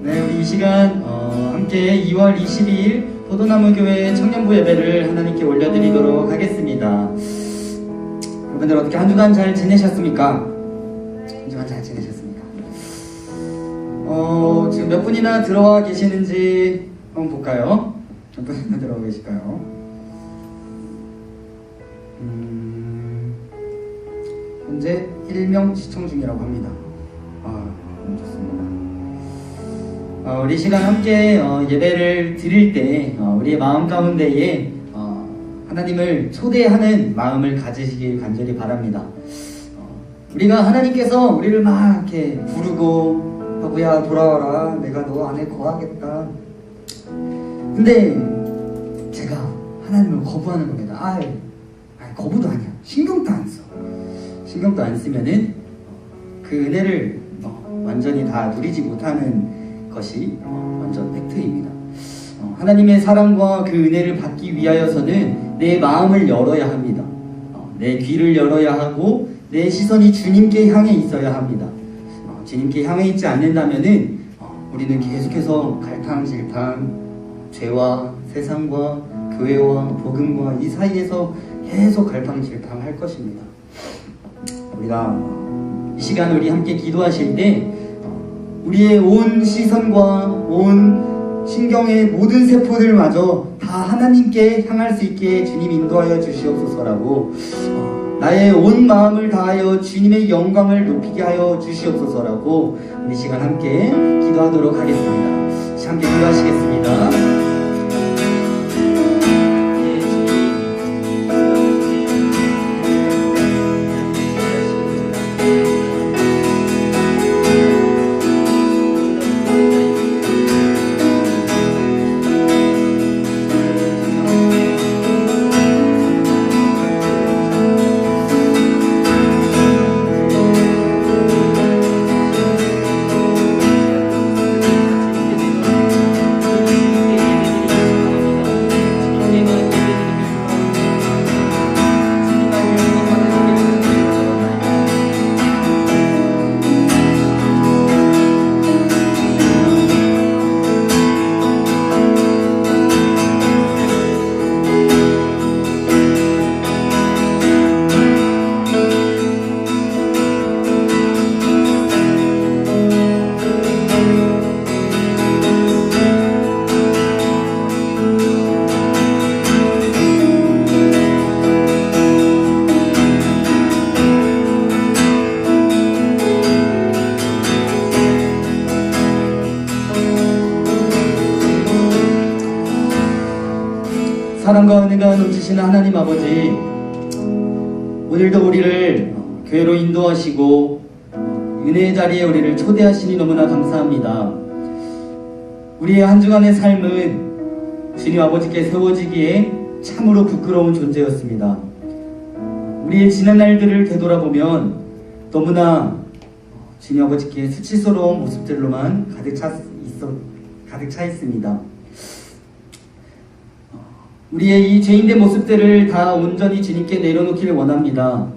네, 우리 이 시간 함께 2월 22일 포도나무교회 청년부 예배를 하나님께 올려드리도록 하겠습니다. 여러분들 어떻게 한 주간 잘 지내셨습니까? 한 주간 잘 지내셨습니까? 지금 몇 분이나 들어와 계시는지 한번 볼까요? 몇 분이나 들어와 계실까요? 현재 1명 시청 중이라고 합니다. 너무 좋습니다. 우리 시간 함께 예배를 드릴 때 우리의 마음 가운데에 하나님을 초대하는 마음을 가지시길 간절히 바랍니다. 우리가 하나님께서 우리를 막 이렇게 부르고 하고야 돌아와라, 내가 너 안에 거하겠다. 근데 제가 하나님을 거부하는 겁니다. 거부도 아니야. 신경도 안 써. 신경도 안 쓰면은 그 은혜를 완전히 다 누리지 못하는 것이 완전 팩트입니다. 하나님의 사랑과 그 은혜를 받기 위하여서는 내 마음을 열어야 합니다. 내 귀를 열어야 하고 내 시선이 주님께 향해 있어야 합니다. 주님께 향해 있지 않는다면은 우리는 계속해서 갈팡질팡 죄와 세상과 교회와 복음과 이 사이에서 계속 갈팡질팡 할 것입니다. 우리가 이 시간 우리 함께 기도하실 때 우리의 온 시선과 온 신경의 모든 세포들마저 다 하나님께 향할 수 있게 주님 인도하여 주시옵소서라고, 나의 온 마음을 다하여 주님의 영광을 높이게 하여 주시옵소서라고 이 시간 함께 기도하도록 하겠습니다. 함께 기도하시겠습니다. 사랑과 은혜가 넘치시는 하나님 아버지, 오늘도 우리를 교회로 인도하시고 은혜의 자리에 우리를 초대하시니 너무나 감사합니다. 우리의 한 주간의 삶은 주님 아버지께 세워지기에 참으로 부끄러운 존재였습니다. 우리의 지난 날들을 되돌아보면 너무나 주님 아버지께 수치스러운 모습들로만 가득 차 있습니다. 우리의 이 죄인된 모습들을 다 온전히 주님께 내려놓기를 원합니다.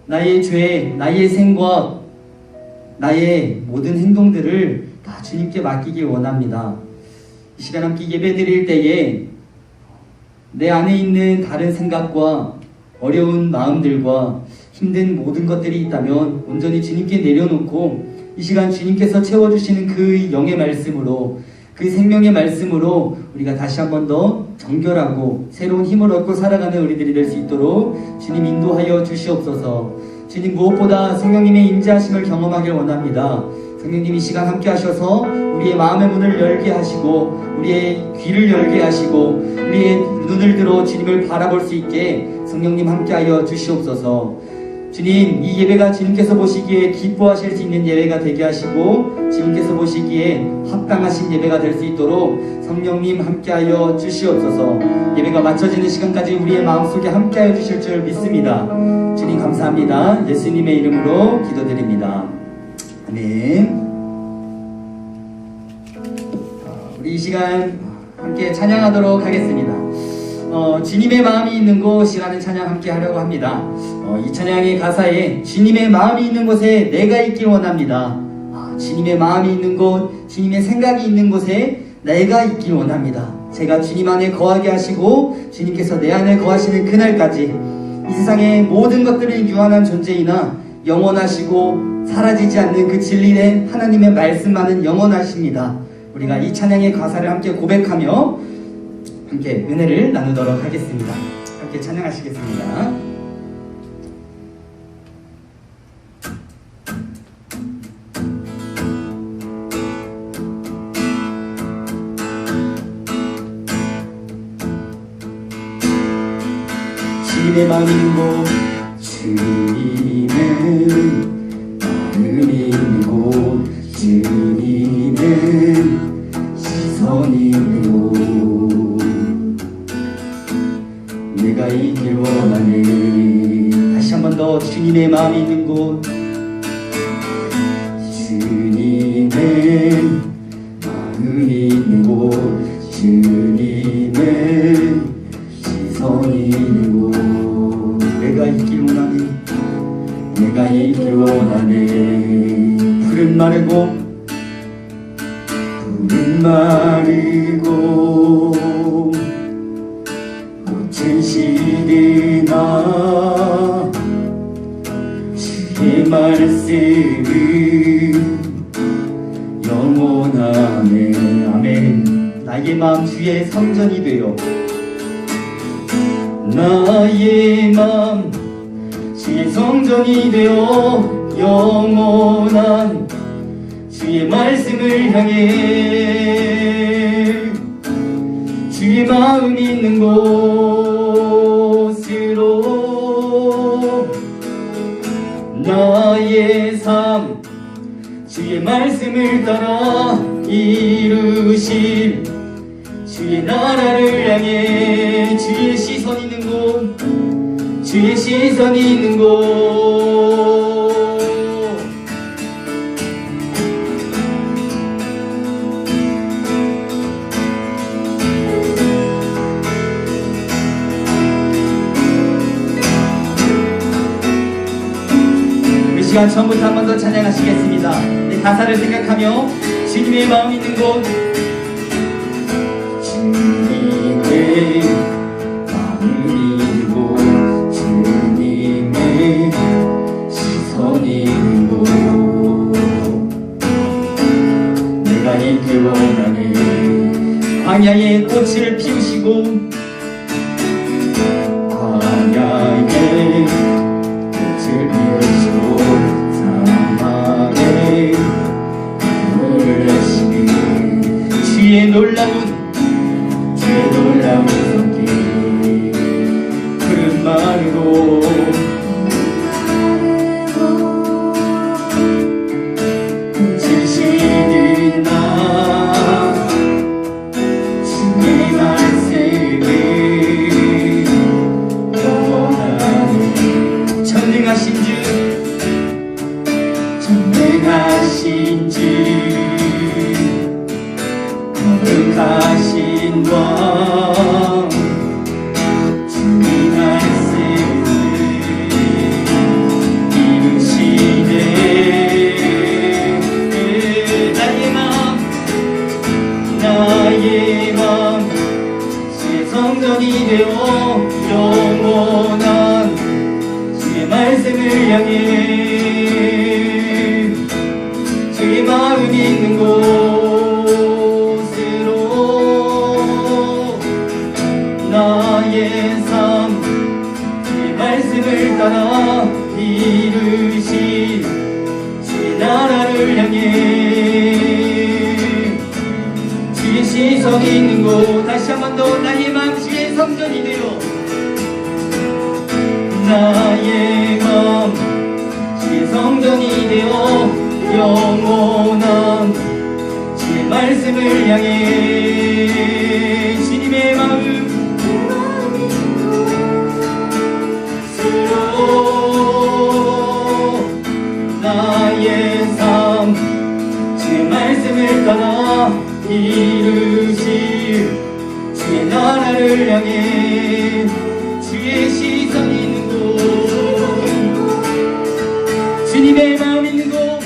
나의 죄, 나의 생각, 나의 모든 행동들을 다 주님께 맡기길 원합니다. 이 시간 함께 예배 드릴 때에 내 안에 있는 다른 생각과 어려운 마음들과 힘든 모든 것들이 있다면 온전히 주님께 내려놓고 이 시간 주님께서 채워주시는 그 영의 말씀으로, 그 생명의 말씀으로 우리가 다시 한 번 더 정결하고 새로운 힘을 얻고 살아가는 우리들이 될 수 있도록 주님 인도하여 주시옵소서. 주님, 무엇보다 성령님의 임재하심을 경험하길 원합니다. 성령님이 시간 함께 하셔서 우리의 마음의 문을 열게 하시고 우리의 귀를 열게 하시고 우리의 눈을 들어 주님을 바라볼 수 있게 성령님 함께하여 주시옵소서. 주님, 이 예배가 주님께서 보시기에 기뻐하실 수 있는 예배가 되게 하시고 주님께서 보시기에 합당하신 예배가 될 수 있도록 성령님 함께하여 주시옵소서. 예배가 마쳐지는 시간까지 우리의 마음속에 함께하여 주실 줄 믿습니다. 주님 감사합니다. 예수님의 이름으로 기도드립니다. 아멘. 우리 이 시간 함께 찬양하도록 하겠습니다. 주님의 마음이 있는 곳이라는 찬양 함께 하려고 합니다. 이 찬양의 가사에 주님의 마음이 있는 곳에 내가 있길 원합니다. 주님의 마음이 있는 곳, 주님의 생각이 있는 곳에 내가 있길 원합니다. 제가 주님 안에 거하게 하시고 주님께서 내 안에 거하시는 그날까지 이 세상의 모든 것들은 유한한 존재이나 영원하시고 사라지지 않는 그 진리된 하나님의 말씀만은 영원하십니다. 우리가 이 찬양의 가사를 함께 고백하며 함께 은혜를 나누도록 하겠습니다. 함께 찬양하시겠습니다. 주님의 마음이 있는 곳, 주님의 마음이 있는 곳, 주님의 시선이 있는 곳, 내가 있길 원하네. 다시 한 번 더 주님의 마음이 있는 곳, 주님의 마음이 있는 곳, 주님의 시선이 있는 곳, 내가 있길 원하네. 내가 있길 원하네. 푸른 마르고 푸른 마르고 꽃은 시드나 주의 말씀은 영원하네. 아멘. 나의 마음 주의 성전이 되어 나의 마음 주의 성전이 되어 영원한 주의 말씀을 향해 주의 마음이 있는 곳으로 나의 삶 주의 말씀을 따라 이루실 주의 나라를 향해 주의 시선 있는 곳, 주의 시선이 있는 곳, 이 시간 처음부터 한 번 더 찬양하시겠습니다. 네, 가사를 생각하며 주님의 마음 있는 곳, 주님의 마음이 있는 곳, 주님의 시선이 있는 곳, 내가 있길 원하네. 광야에 꽃을 피우시고 광야에 꽃을 피우시고 사막에 물을 내시니 주의 놀라운 손길 푸른 마르고 꽃을 시든 나 주의 말씀을 영원하네. 전능하신 주 거룩하신 왕 주의 말씀을 이루시네. 나의 마음 주의 성전이 되어 영원한 주의 말씀을 향해 주의 마음이 있는 곳으로 나의 삶 주의 말씀을 따라 이루신 주의 나라를 향해 주의 시선이 있는 곳, 다시 한 번 더 나의 마음 주의 성전이 되어 나의 마음 주의 성전이 되어 영원한 주의 말씀을 향해 주님의 마음 스스로 나의 삶 주의 말씀을 따라 이루실 주의 나라를 향해 주의 시선이 있는 곳, 주님의 마음 있는 곳,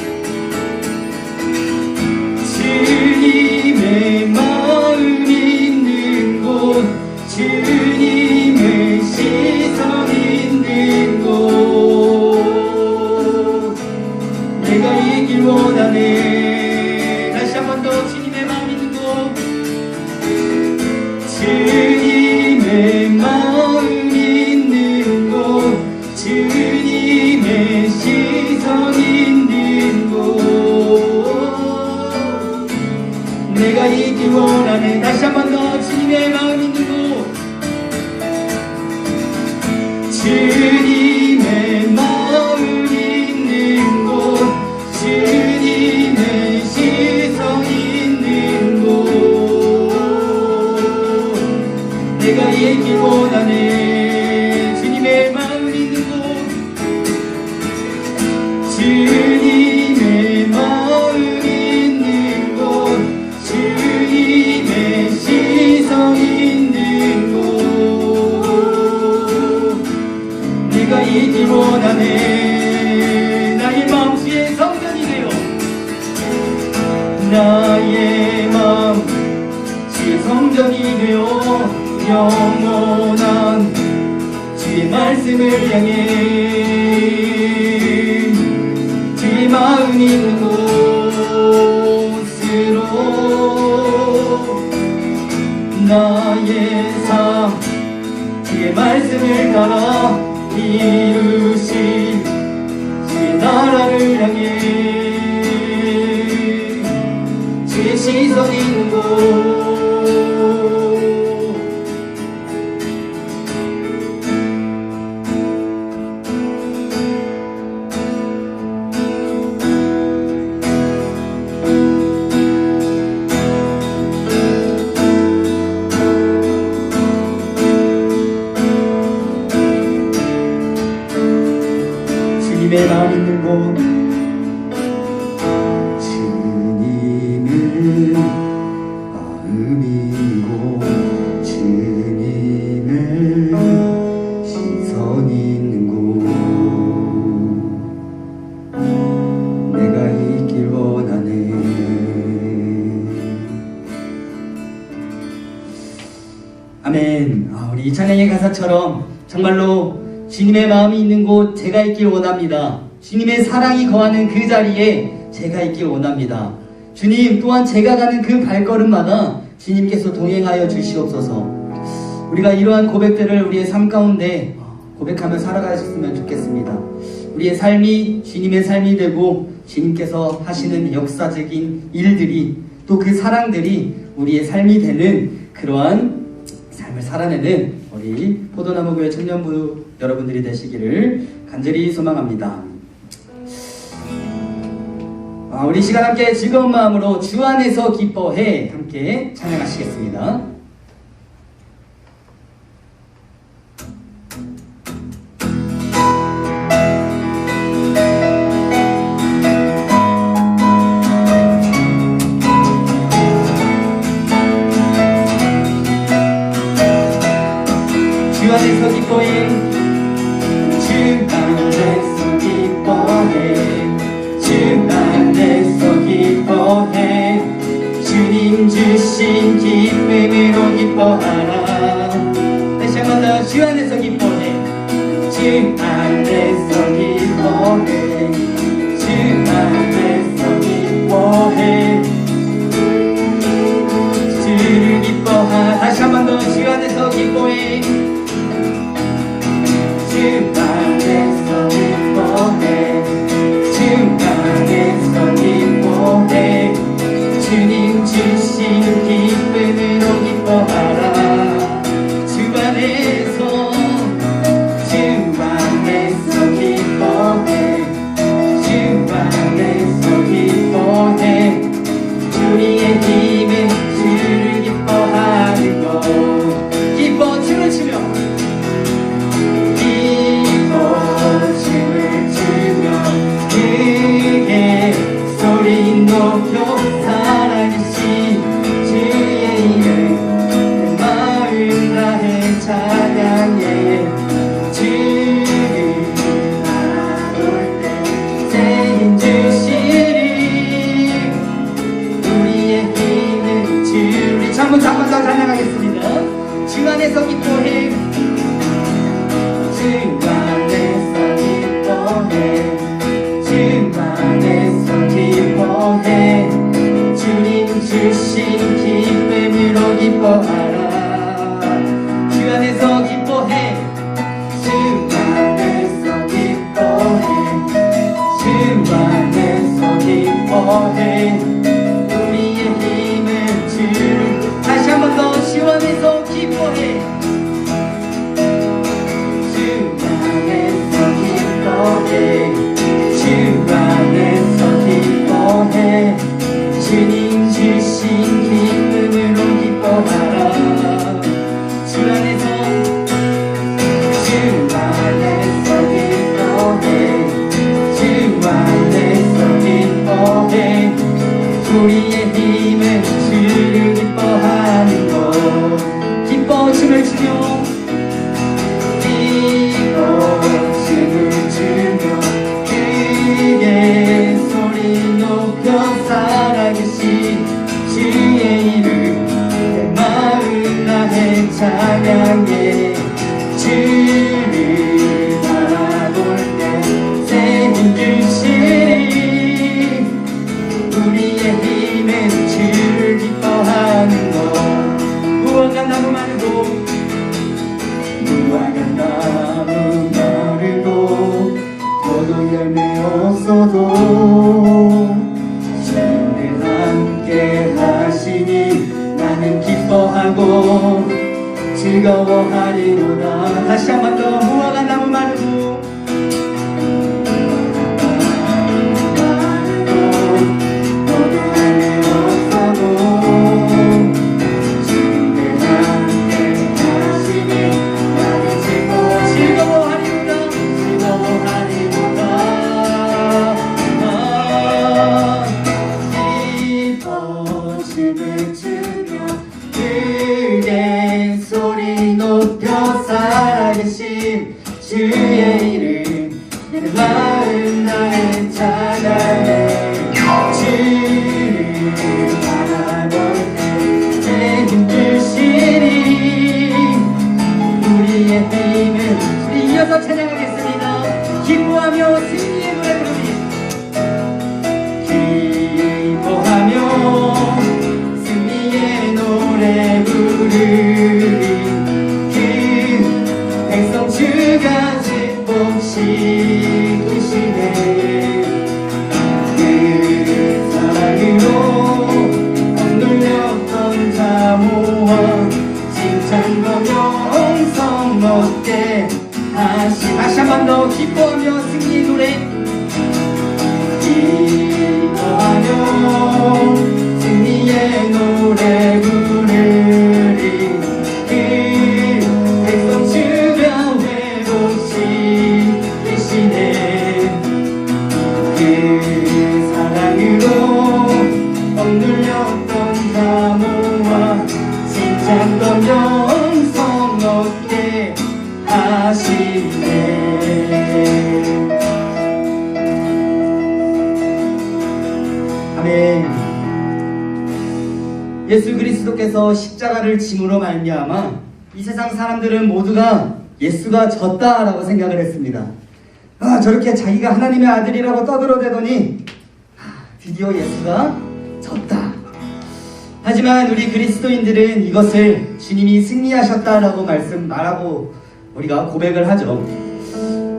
내가 있길 원하네. 다시 한 번 더 주님의 마음 있는 곳, 주님의 마음 있는 곳, 주님의 시선 있는 곳, 내가 있길 원하네. 주님의 마음 있는 곳, 주님의 마음 있는 곳, 주님의 시선 있는 곳, 내가 있길 원하네. 나의 마음 주의 성전이 되어, 나의 마음 주의 성전이 되어 영원한 주의 말씀을 향해 주의 마음 있는 곳으로 나의 삶 주의 말씀을 따라 이루실 주의 나라를 향해 주의 시선 있는 곳, 주님의 마음 있는 곳, 주님의 마음 있는 곳, 주님의 시선 있는 곳, 내가 있길 원하네. 아멘. 우리 이 찬양의 가사처럼 정말로 주님의 마음이 있는 곳 제가 있길 원합니다. 주님의 사랑이 거하는 그 자리에 제가 있길 원합니다. 주님 또한 제가 가는 그 발걸음마다 주님께서 동행하여 주시옵소서. 우리가 이러한 고백들을 우리의 삶 가운데 고백하며 살아가셨으면 좋겠습니다. 우리의 삶이 주님의 삶이 되고 주님께서 하시는 역사적인 일들이 또 그 사랑들이 우리의 삶이 되는 그러한 삶을 살아내는 우리 포도나무교회 청년부 여러분들이 되시기를 간절히 소망합니다. 우리 시간 함께 즐거운 마음으로 주 안에서 기뻐해 함께 찬양하시겠습니다. 주 안에서 기뻐해, 주 안에서 기뻐해, 주 안에서 기뻐해, 주님 주신 기쁨으로 기뻐하라. 다시 한 번 더, 주 안에서 기뻐해, 주 안에서 기뻐해, 주 안에서 기뻐해, 주를 기뻐하라. 다시 한 번 더, 주 안에서 기뻐해, 주 안에서 기뻐해, 주 안에서 기뻐해, 주님 주신 기쁨으로 기뻐하라. 주 안에서, 주 안에서 기뻐해, 주 안에서 기뻐해, 우리의 힘은 주를 기뻐하는 것. 기뻐 춤을 추며, 춤을 추며 그의 소리 높여 살아계신 주의 이름 마음 다해 찬양해. 주를 바라볼 때 책임 주시리 우리의 힘은 주. 우리 한번 더 찬양하겠습니다. 주 안에서 기뻐해, 주 안에서 기뻐해, 주 안에서 기뻐해, 주님 주신 기쁨으로 기뻐하라. 주 안에서 기뻐해, 주 안에서 기뻐해, 주 안에서 기뻐해, 우리의 힘을 주신 기쁨으로 기뻐하라. 주 안에서 기뻐해. 우리의 힘은 주를 기뻐하는 것. 기뻐 춤을 추며 춤을 추며 크게 소리 높여 살아계신 주의 이름 내 마음 나의 찬양해. 주를 바라볼 때 새 힘 주시니 우리의 힘은 주를 기뻐하는 것. 무화과 나무 마르고 무화과 나무 마르고 포도 열매 없어도 주를 함께 하시니 나는 기뻐하고 즐거워하리로다. 다시 한 번 더. 무화과 나무 마르고 주의 이름 내 마음 나의 찬양해. 주를 바라볼 때 새 힘 주시니 우리의 힘은. 우리 이어서 찬양하겠습니다. 기뻐하며 승리의 노래 부르리. 기뻐하며 승리의 노래 부르리. 백성 주가 축복시키시네. 그 사랑으로 억눌렸던 자모와 칭찬과 영성 얻게 하시. 다시 한 번 더. 기뻐하며 승리의 노래. 기뻐하며 승리의 노래 부르리. 백성 주가 회복시키시네. 그 사랑으로 억눌렸던 자모와 칭찬과 영성 얻게 하시네. 아멘. 예수 그리스도께서 십자가를 짐으로 말미암아 이 세상 사람들은 모두가 예수가 졌다라고 생각을 했습니다. 저렇게 자기가 하나님의 아들이라고 떠들어대더니 드디어 예수가 졌다. 하지만 우리 그리스도인들은 이것을 주님이 승리하셨다라고 말하고 우리가 고백을 하죠.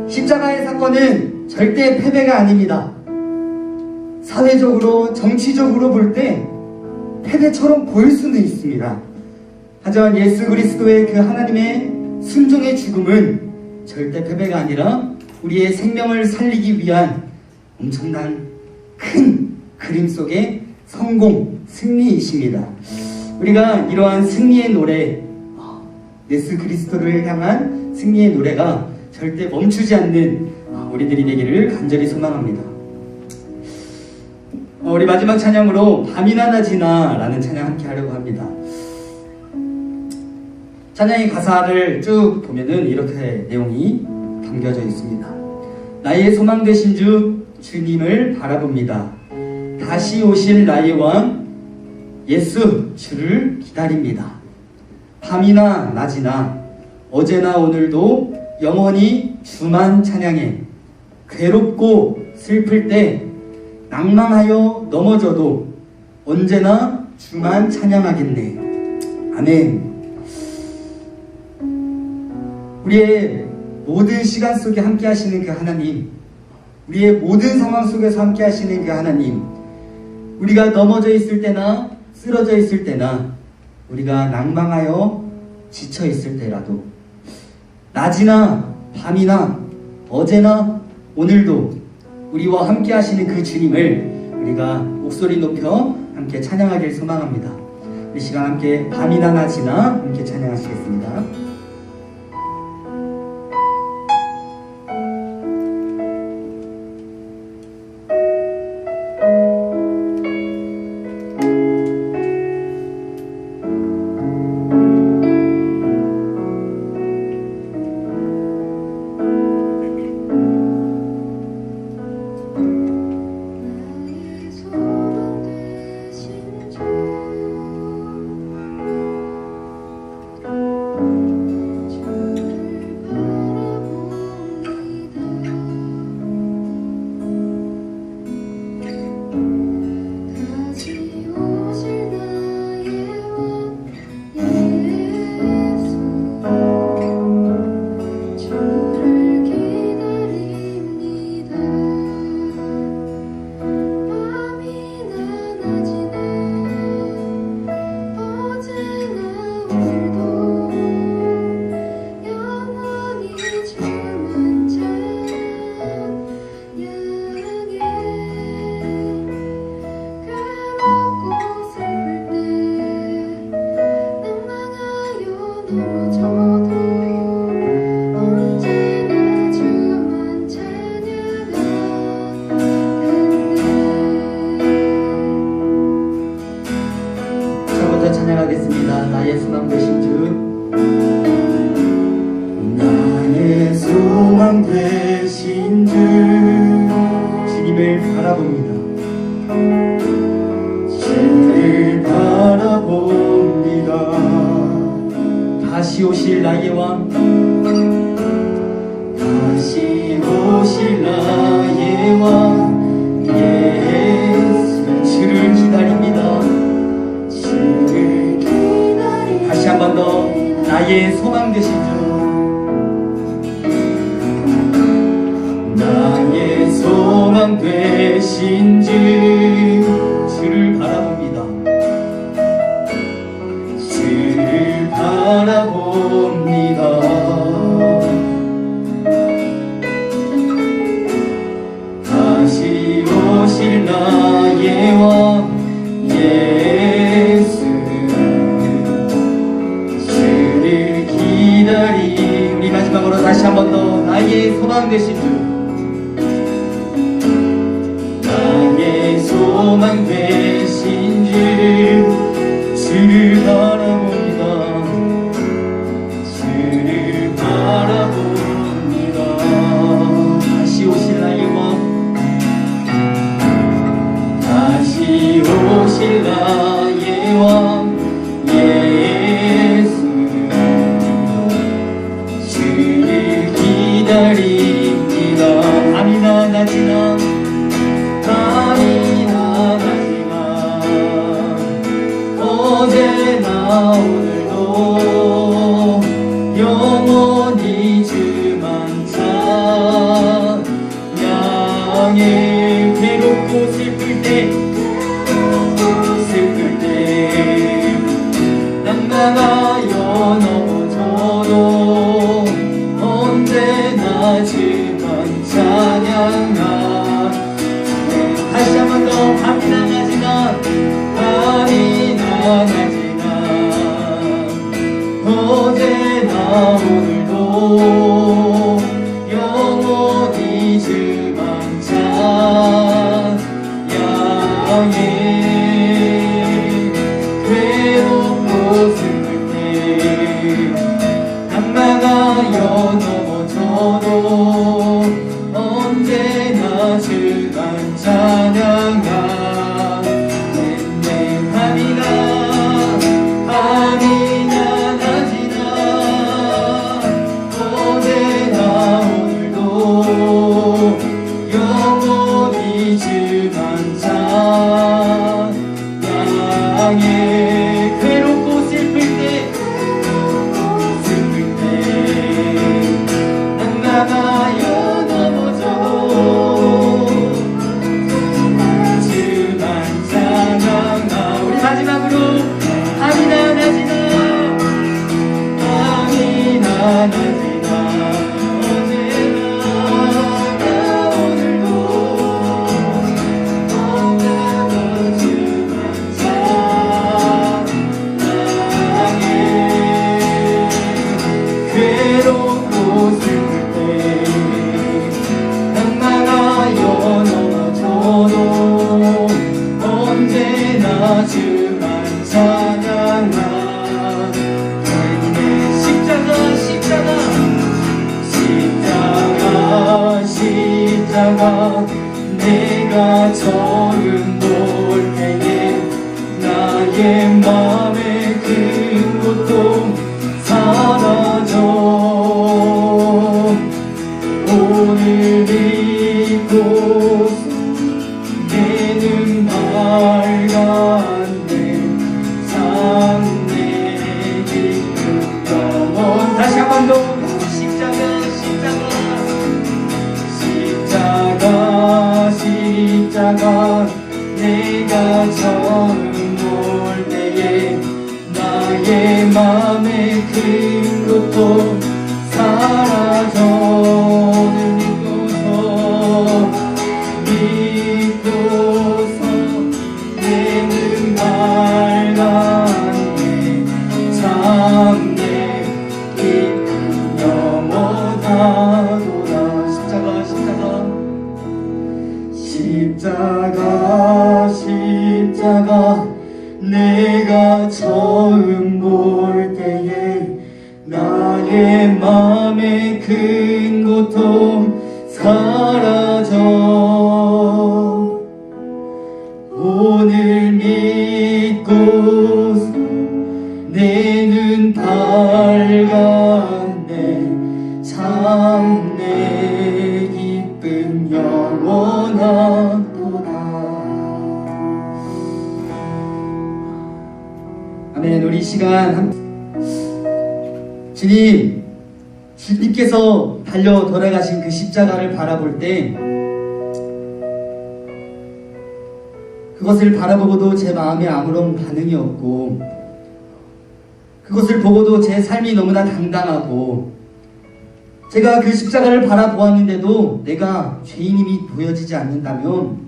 십자가의 사건은 절대 패배가 아닙니다. 사회적으로 정치적으로 볼 때 패배처럼 보일 수는 있습니다. 하지만 예수 그리스도의 그 하나님의 순종의 죽음은 절대 패배가 아니라 우리의 생명을 살리기 위한 엄청난 큰 그림 속의 성공, 승리이십니다. 우리가 이러한 승리의 노래, 예수 그리스도를 향한 승리의 노래가 절대 멈추지 않는 우리들이 되기를 간절히 소망합니다. 우리 마지막 찬양으로 밤이나 낮이나 라는 찬양 함께 하려고 합니다. 찬양의 가사를 쭉 보면은 이렇게 내용이 담겨져 있습니다. 나의 소망 되신 주 주님을 바라봅니다. 다시 오실 나의 왕 예수 주를 기다립니다. 밤이나 낮이나 어제나 오늘도 영원히 주만 찬양해. 괴롭고 슬플 때 낭망하여 넘어져도 언제나 주만 찬양하겠네. 아멘. 우리의 모든 시간 속에 함께 하시는 그 하나님, 우리의 모든 상황 속에서 함께 하시는 그 하나님, 우리가 넘어져 있을 때나 쓰러져 있을 때나 우리가 낭망하여 지쳐 있을 때라도 낮이나 밤이나 어제나 오늘도 우리와 함께 하시는 그 주님을 우리가 목소리 높여 함께 찬양하길 소망합니다. 이 시간 함께 밤이나 낮이나 함께 찬양하시겠습니다. 찬양하겠습니다. 나의 소망 되신 주, 나의 소망 되신 주, 주님을 바라봅니다. 주를 바라봅니다. 다시 오실 나의 왕, 다시 오실 나의 왕 예수, 주를 기다립니다. 다시 한 번 더 나의 소망 되신 주, 나의 소망 되신 주, 주를 바라봅니다. 주를 바라봅니다. 다시 오실 나의 왕 예수, 우리 마지막으로 다시 한 번 더 나의 소망 되신 주, 나의 소망 되신 주, 주를 바라봅니다. 주를 바라봅니다. 다시 오실 나의 왕, 다시 오실 나의 왕 예수, 기다립니다. 밤이나 낮이나, 밤이나 낮이나, 어제나 오늘도 영원히 주만 찬양해. 괴롭고 슬플 때, 낭만하여 넘어져도 언제나 주만 찬양하네. 다시 한 번 더 밤이나 낮이나, 밤이나 낮이나, 어제나 오늘도 영원히 주만 찬양해. 괴롭고 슬플 때, 낭만하여 넘어져도 언제나 주만 찬양하네. 밤이나 밤이나 낮이나, 어제나 오늘도 영원히 주만 찬양해. 괴롭고 슬플 때, 낭만하여 넘어져도 주만 찬양하. 우리 마지막으로 밤이나 낮이나, 밤이나 낮이나, 어제나 오늘도 언제나 주만 내가 처음 볼 때에 나의 맘의 그 고통 사라져. 오늘 믿고 내 눈 밝았네. 참 내 기쁨 영원. 다시 한 번 더. 십자가 내가 처음 볼 때에 나의 맘의 큰 고통 사라져. 믿고서 내 눈 밝았네. 참 내 기쁨 영원하도다. 십자가 내가 처음 볼 때에 나의 맘의 큰 고통 사라져. 오늘 믿고서 내 눈 밝았네. 참 내 기쁨 영원하도다. 아멘. 우리 이 시간 주님께서 달려 돌아가신 그 십자가를 바라볼 때 그것을 바라보고도 제 마음에 아무런 반응이 없고, 그것을 보고도 제 삶이 너무나 당당하고, 제가 그 십자가를 바라보았는데도 내가 죄인임이 보여지지 않는다면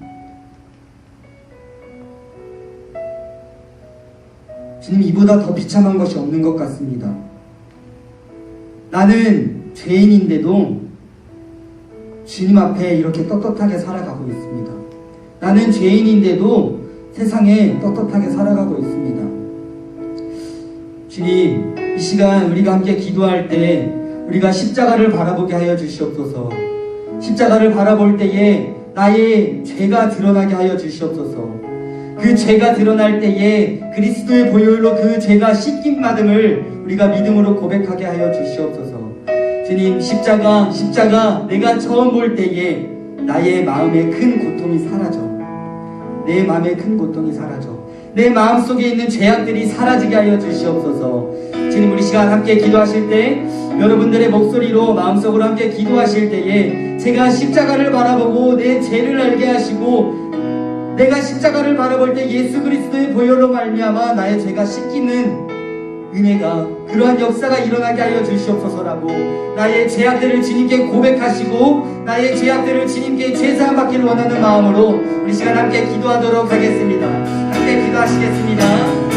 주님, 이보다 더 비참한 것이 없는 것 같습니다. 나는 죄인인데도 주님 앞에 이렇게 떳떳하게 살아가고 있습니다. 나는 죄인인데도 세상에 떳떳하게 살아가고 있습니다. 주님, 이 시간 우리가 함께 기도할 때 우리가 십자가를 바라보게 하여 주시옵소서. 십자가를 바라볼 때에 나의 죄가 드러나게 하여 주시옵소서. 그 죄가 드러날 때에 그리스도의 보혈로 그 죄가 씻김 받음을 우리가 믿음으로 고백하게 하여 주시옵소서. 주님, 십자가 내가 처음 볼 때에 나의 마음에 큰 고통이 사라져. 내 마음에 큰 고통이 사라져. 내 마음속에 있는 죄악들이 사라지게 하여 주시옵소서. 주님, 우리 시간 함께 기도하실 때 여러분들의 목소리로 마음속으로 함께 기도하실 때에 제가 십자가를 바라보고 내 죄를 알게 하시고, 내가 십자가를 바라볼 때 예수 그리스도의 보혈로 말미암아 나의 죄가 씻기는 은혜가, 그러한 역사가 일어나게 하여 주시옵소서라고 나의 죄악들을 주님께 고백하시고 나의 죄악들을 주님께 죄사함 받기를 원하는 마음으로 우리 시간 함께 기도하도록 하겠습니다. 함께 기도하시겠습니다.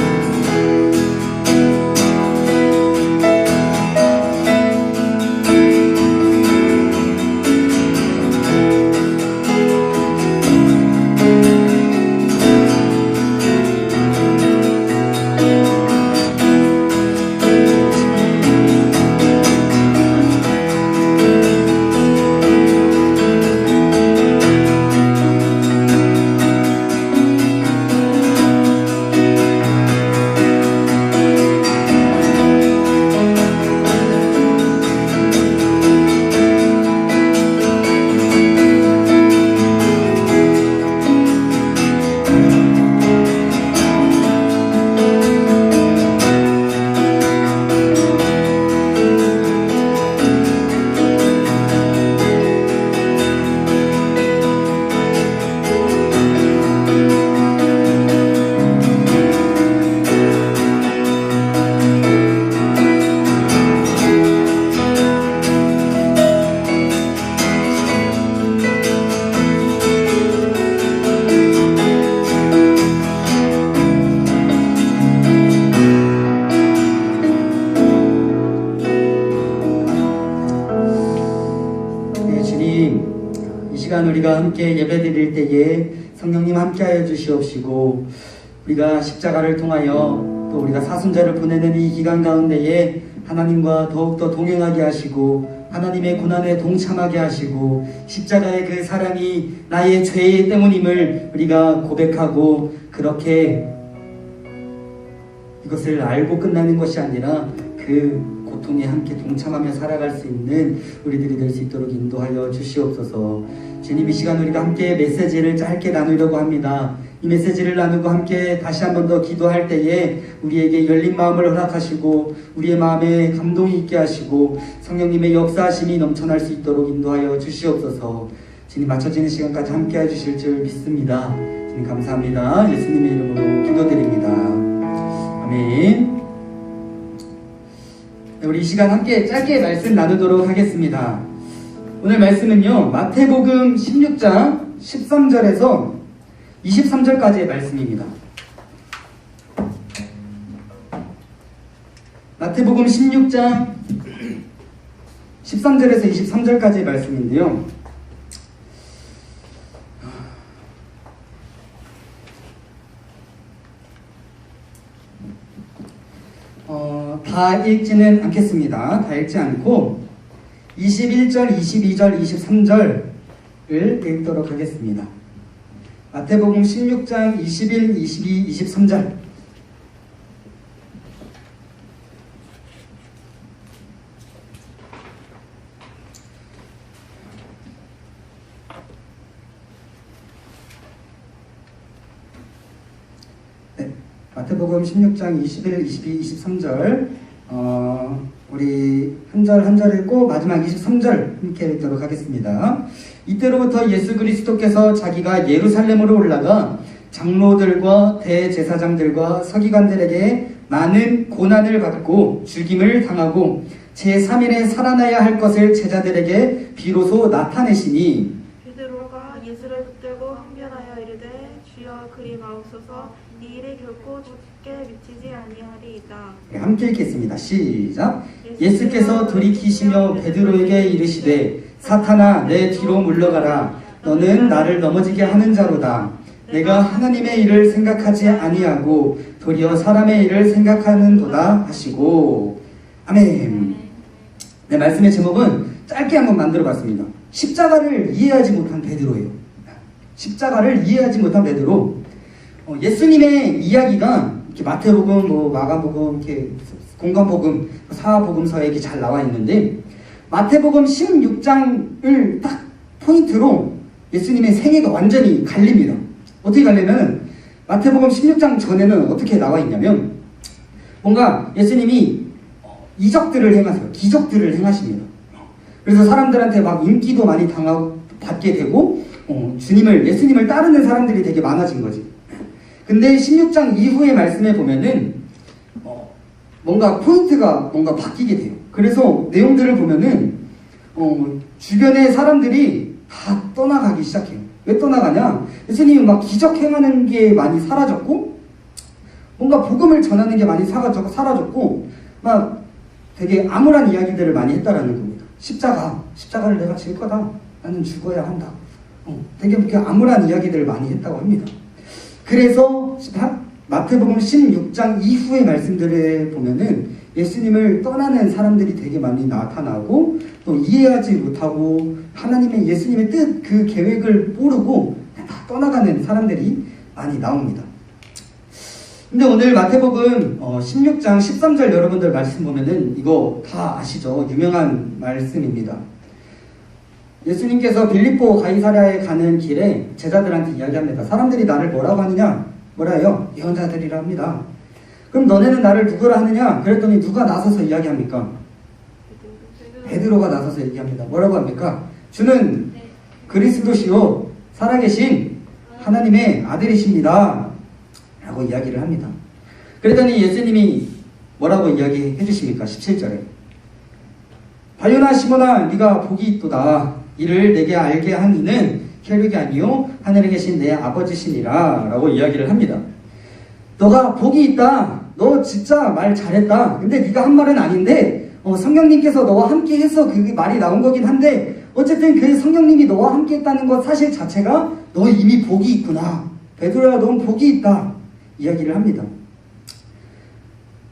우리가 함께 예배드릴 때에 성령님 함께하여 주시옵시고, 우리가 십자가를 통하여 또 우리가 사순절을 보내는 이 기간 가운데에 하나님과 더욱더 동행하게 하시고 하나님의 고난에 동참하게 하시고 십자가의 그 사랑이 나의 죄 때문임을 우리가 고백하고 그렇게 이것을 알고 끝나는 것이 아니라 그 고통에 함께 동참하며 살아갈 수 있는 우리들이 될 수 있도록 인도하여 주시옵소서. 주님, 이 시간 우리가 함께 메시지를 짧게 나누려고 합니다. 이 메시지를 나누고 함께 다시 한 번 더 기도할 때에 우리에게 열린 마음을 허락하시고 우리의 마음에 감동이 있게 하시고 성령님의 역사하심이 넘쳐날 수 있도록 인도하여 주시옵소서. 주님, 맞춰지는 시간까지 함께 해주실 줄 믿습니다. 주님 감사합니다. 예수님의 이름으로 기도드립니다. 아멘. 우리 이 시간 함께 짧게 말씀 나누도록 하겠습니다. 오늘 말씀은요, 마태복음 16장 13절에서 23절까지의 말씀입니다. 마태복음 16장 13절에서 23절까지의 말씀인데요. 다 읽지는 않겠습니다. 다 읽지 않고 21절, 22절, 23절을 읽도록 하겠습니다. 마태복음 16장 21, 22, 23절. 네, 마태복음 16장 21, 22, 23절. 우리 한 절 한 절 읽고 마지막 23절 함께 읽도록 하겠습니다. 이때로부터 예수 그리스도께서 자기가 예루살렘으로 올라가 장로들과 대제사장들과 서기관들에게 많은 고난을 받고 죽임을 당하고 제3일에 살아나야 할 것을 제자들에게 비로소 나타내시니 베드로가 예수를 붙들고 항변하여 이르되 주여 그리 마옵소서 이 일이 결코 죽게 미치지 아니하리이다. 네, 함께 읽겠습니다. 시작. 예수께서 돌이키시며 베드로에게 이르시되 사탄아 내 뒤로 물러가라. 너는 나를 넘어지게 하는 자로다. 내가 하나님의 일을 생각하지 아니하고 도리어 사람의 일을 생각하는도다 하시고. 아멘. 네, 말씀의 제목은 짧게 한번 만들어봤습니다. 십자가를 이해하지 못한 베드로예요. 십자가를 이해하지 못한 베드로. 예수님의 이야기가 이렇게 마태복음, 마가복음, 이렇게 공관복음, 사복음서에 이렇게 잘 나와 있는데 마태복음 16장을 딱 포인트로 예수님의 생애가 완전히 갈립니다. 어떻게 갈리면 마태복음 16장 전에는 어떻게 나와 있냐면 뭔가 예수님이 이적들을 행하세요. 기적들을 행하십니다. 그래서 사람들한테 막 인기도 많이 받게 되고 예수님을 따르는 사람들이 되게 많아진 거지. 근데 16장 이후의 말씀에 보면은 뭔가 포인트가 뭔가 바뀌게 돼요. 그래서 내용들을 보면은 주변의 사람들이 다 떠나가기 시작해요. 왜 떠나가냐? 예수님이 막 기적 행하는 게 많이 사라졌고 뭔가 복음을 전하는 게 많이 사라졌고 막 되게 암울한 이야기들을 많이 했다라는 겁니다. 십자가를 내가 질 거다. 나는 죽어야 한다. 되게 그렇게 암울한 이야기들을 많이 했다고 합니다. 그래서 마태복음 16장 이후의 말씀들을 보면은 예수님을 떠나는 사람들이 되게 많이 나타나고 또 이해하지 못하고 하나님의 예수님의 뜻, 그 계획을 모르고 다 떠나가는 사람들이 많이 나옵니다. 근데 오늘 마태복음 16장 13절 여러분들 말씀 보면은 이거 다 아시죠? 유명한 말씀입니다. 예수님께서 빌립보 가이사랴에 가는 길에 제자들한테 이야기합니다. 사람들이 나를 뭐라고 하느냐? 뭐라 해요? 예언자들이라 합니다. 그럼 너네는 나를 누구라 하느냐? 그랬더니 누가 나서서 이야기합니까? 베드로가 나서서 얘기합니다. 뭐라고 합니까? 주는 그리스도시요 살아계신 하나님의 아들이십니다. 라고 이야기를 합니다. 그랬더니 예수님이 뭐라고 이야기해 주십니까? 17절에 바요나 시몬아 네가 복이 있도다. 이를 내게 알게 한 이는 혈육이 아니요 하늘에 계신 내 아버지시니라 라고 이야기를 합니다. 너가 복이 있다. 너 진짜 말 잘했다. 근데 네가 한 말은 아닌데 성령님께서 너와 함께 해서 그 말이 나온 거긴 한데 어쨌든 그 성령님이 너와 함께 했다는 것 사실 자체가 너 이미 복이 있구나. 베드로야 넌 복이 있다. 이야기를 합니다.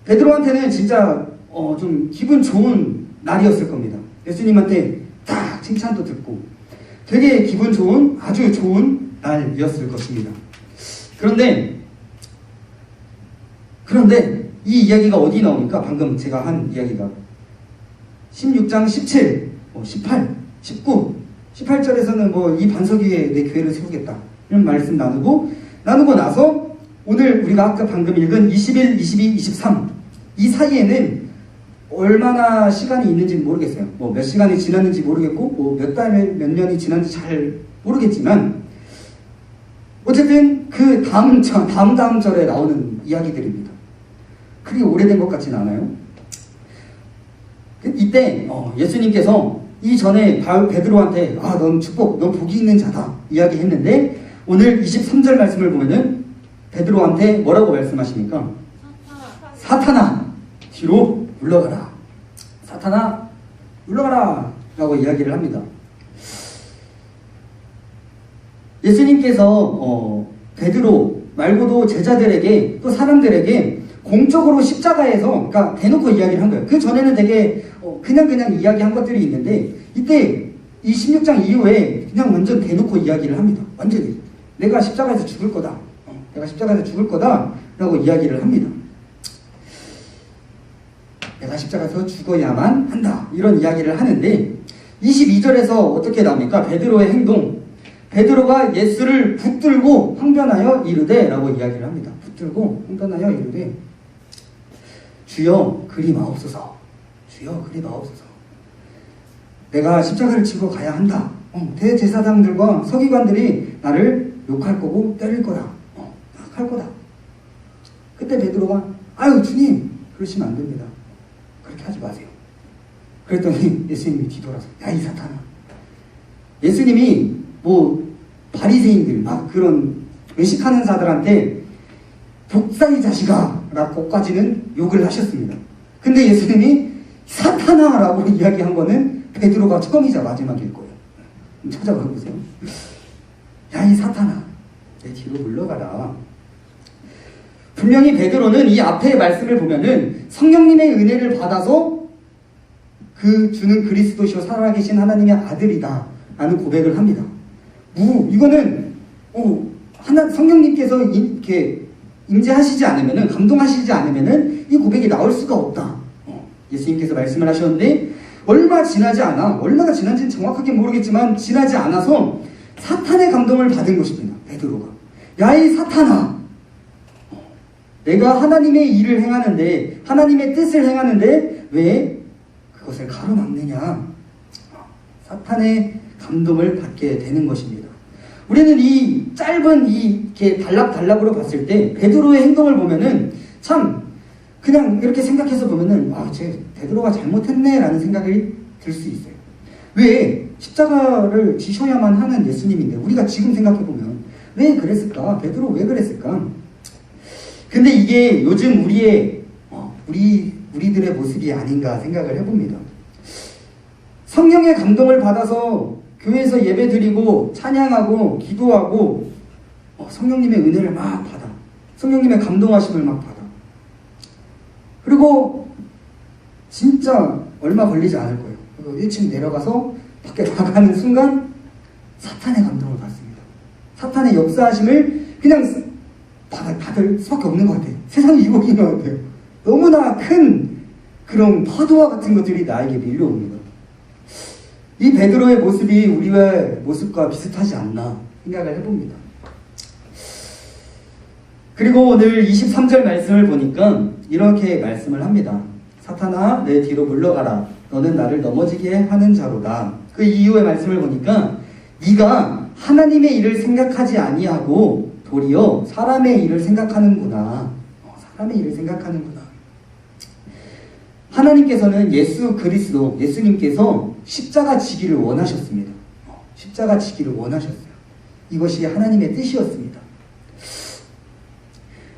베드로한테는 진짜 좀 기분 좋은 날이었을 겁니다. 예수님한테 딱 칭찬도 듣고 되게 기분 좋은 아주 좋은 날이었을 것입니다. 그런데 이 이야기가 어디 나옵니까? 방금 제가 한 이야기가 16장 17, 18, 19, 18절에서는 뭐 이 반석 위에 내 교회를 세우겠다 이런 말씀 나누고 나서 오늘 우리가 아까 방금 읽은 21, 22, 23 이 사이에는 얼마나 시간이 있는지 모르겠어요. 뭐 몇 시간이 지났는지 모르겠고 뭐 몇 달, 몇 년이 지났는지 잘 모르겠지만 어쨌든 그 다음 절에 나오는 이야기들입니다. 그리 오래된 것 같진 않아요. 이때 예수님께서 이전에 베드로한테 넌 넌 복이 있는 자다 이야기했는데 오늘 23절 말씀을 보면은 베드로한테 뭐라고 말씀하십니까? 사탄아 뒤로 물러가라. 사탄아 물러가라 라고 이야기를 합니다. 예수님께서 베드로 말고도 제자들에게 또 사람들에게 공적으로 십자가에서 그러니까 대놓고 이야기를 한 거예요. 그 전에는 되게 그냥 이야기한 것들이 있는데 이때 이 16장 이후에 그냥 완전 대놓고 이야기를 합니다. 완전히 내가 십자가에서 죽을 거다. 내가 십자가에서 죽을 거다 라고 이야기를 합니다. 내가 십자가에서 죽어야만 한다 이런 이야기를 하는데 22절에서 어떻게 나옵니까? 베드로의 행동. 베드로가 예수를 붙들고 항변하여 이르되 라고 이야기를 합니다. 붙들고 항변하여 이르되 주여 그리 마옵소서. 주여 그리 마옵소서. 내가 십자가를 지고 가야 한다. 대제사장들과 서기관들이 나를 욕할 거고 때릴 거다. 막 할 거다. 그때 베드로가 아유 주님 그러시면 안 됩니다. 그렇게 하지 마세요. 그랬더니 예수님이 뒤돌아서 야 이 사탄아. 예수님이 뭐 바리새인들 막 그런 외식하는 자들한테 독사의 자식아 라고까지는 욕을 하셨습니다. 근데 예수님이 사탄아 라고 이야기한 거는 베드로가 처음이자 마지막일 거예요. 찾아봐 보세요. 야 이 사탄아 내 뒤로 물러가라. 분명히 베드로는 이 앞의 말씀을 보면은 성령님의 은혜를 받아서 그 주는 그리스도시요 살아계신 하나님의 아들이다 라는 고백을 합니다. 이거는 성령님께서 이렇게 임재하시지 않으면은 감동하시지 않으면은 이 고백이 나올 수가 없다. 예수님께서 말씀을 하셨는데 얼마나 지난지는 정확하게 모르겠지만 지나지 않아서 사탄의 감동을 받은 것입니다. 베드로가 야 이 사탄아 내가 하나님의 일을 행하는데 하나님의 뜻을 행하는데 왜 그것을 가로막느냐. 사탄의 감동을 받게 되는 것입니다. 우리는 이 짧은 이렇게 단락으로 봤을 때 베드로의 행동을 보면은 참 그냥 이렇게 생각해서 보면은 쟤 베드로가 잘못했네라는 생각이 들 수 있어요. 왜 십자가를 지셔야만 하는 예수님인데 우리가 지금 생각해 보면 왜 그랬을까? 베드로 왜 그랬을까? 근데 이게 요즘 우리들의 모습이 아닌가 생각을 해봅니다. 성령의 감동을 받아서 교회에서 예배드리고 찬양하고 기도하고 성령님의 은혜를 막 받아. 성령님의 감동하심을 막 받아. 그리고 진짜 얼마 걸리지 않을 거예요. 그리고 1층 내려가서 밖에 나가는 순간 사탄의 감동을 받습니다. 사탄의 역사하심을 그냥 받을 수밖에 없는 것 같아요. 세상이 이곡인 것 같아요. 너무나 큰 그런 파도와 같은 것들이 나에게 밀려옵니다. 이 베드로의 모습이 우리의 모습과 비슷하지 않나 생각을 해봅니다. 그리고 오늘 23절 말씀을 보니까 이렇게 말씀을 합니다. 사탄아 내 뒤로 물러가라. 너는 나를 넘어지게 하는 자로다. 그 이후의 말씀을 보니까 네가 하나님의 일을 생각하지 아니하고 도리어 사람의 일을 생각하는구나. 사람의 일을 생각하는구나. 하나님께서는 예수님께서 십자가 지기를 원하셨습니다. 십자가 지기를 원하셨어요. 이것이 하나님의 뜻이었습니다.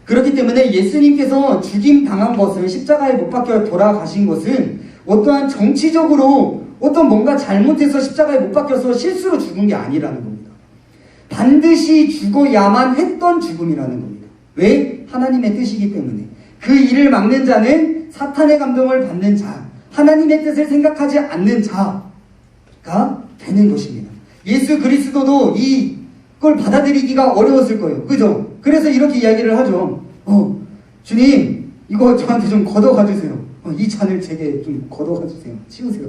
그렇기 때문에 예수님께서 죽임 당한 것은 십자가에 못 박혀 돌아가신 것은 어떠한 정치적으로 어떤 뭔가 잘못해서 십자가에 못 박혀서 실수로 죽은 게 아니라는 겁니다. 반드시 죽어야만 했던 죽음이라는 겁니다. 왜? 하나님의 뜻이기 때문에. 그 일을 막는 자는 사탄의 감동을 받는 자, 하나님의 뜻을 생각하지 않는 자가 되는 것입니다. 예수 그리스도도 이걸 받아들이기가 어려웠을 거예요. 그죠? 그래서 이렇게 이야기를 하죠. 주님, 이거 저한테 좀 걷어가 주세요. 이 잔을 제게 좀 걷어가 주세요. 치우세요.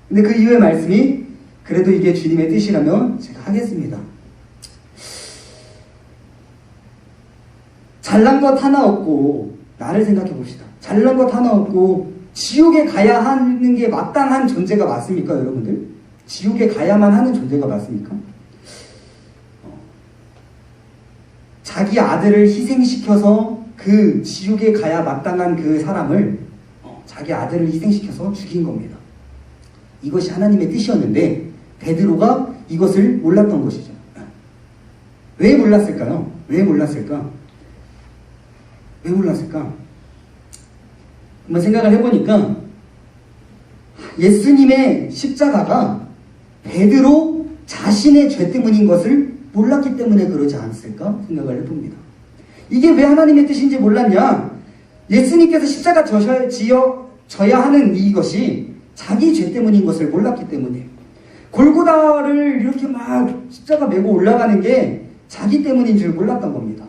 근데 그 이후의 말씀이 그래도 이게 주님의 뜻이라면 제가 하겠습니다. 잘난 것 하나 없고, 나를 생각해 봅시다. 잘난 것 하나 없고 지옥에 가야 하는 게 마땅한 존재가 맞습니까, 여러분들? 지옥에 가야만 하는 존재가 맞습니까? 자기 아들을 희생시켜서 그 지옥에 가야 마땅한 그 사람을 자기 아들을 희생시켜서 죽인 겁니다. 이것이 하나님의 뜻이었는데 베드로가 이것을 몰랐던 것이죠. 왜 몰랐을까요? 왜 몰랐을까? 왜 몰랐을까? 한번 생각을 해보니까 예수님의 십자가가 베드로 자신의 죄 때문인 것을 몰랐기 때문에 그러지 않았을까 생각을 해봅니다. 이게 왜 하나님의 뜻인지 몰랐냐? 예수님께서 십자가 져야 하는 이것이 자기 죄 때문인 것을 몰랐기 때문에, 골고다를 이렇게 막 십자가 메고 올라가는 게 자기 때문인 줄 몰랐던 겁니다.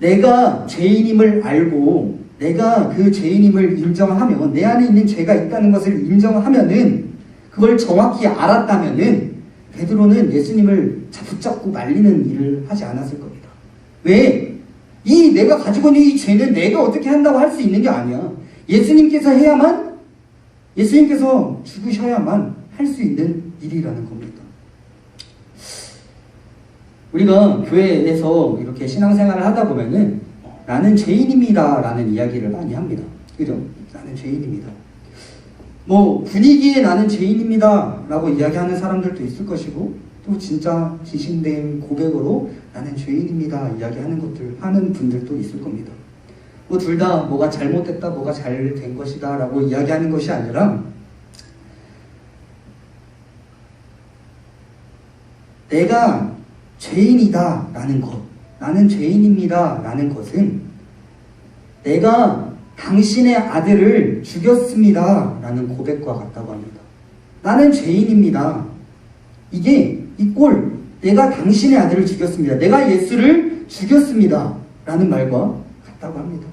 내가 죄인임을 알고 내가 그 죄인임을 인정하면, 내 안에 있는 죄가 있다는 것을 인정하면은, 그걸 정확히 알았다면은 베드로는 예수님을 붙잡고 말리는 일을 하지 않았을 겁니다. 왜? 내가 가지고 있는 이 죄는 내가 어떻게 한다고 할 수 있는 게 아니야. 예수님께서 해야만, 예수님께서 죽으셔야만 할 수 있는 일이라는 겁니다. 우리가 교회에서 이렇게 신앙생활을 하다 보면은 나는 죄인입니다 라는 이야기를 많이 합니다. 그죠? 나는 죄인입니다. 분위기에 나는 죄인입니다 라고 이야기하는 사람들도 있을 것이고, 또 진짜 진심된 고백으로 나는 죄인입니다 이야기하는 하는 분들도 있을 겁니다. 둘 다 뭐가 잘못됐다, 뭐가 잘 된 것이다 라고 이야기하는 것이 아니라, 내가 죄인이다 라는 것, 나는 죄인입니다 라는 것은 내가 당신의 아들을 죽였습니다 라는 고백과 같다고 합니다. 나는 죄인입니다. 이게 내가 당신의 아들을 죽였습니다, 내가 예수를 죽였습니다 라는 말과 같다고 합니다.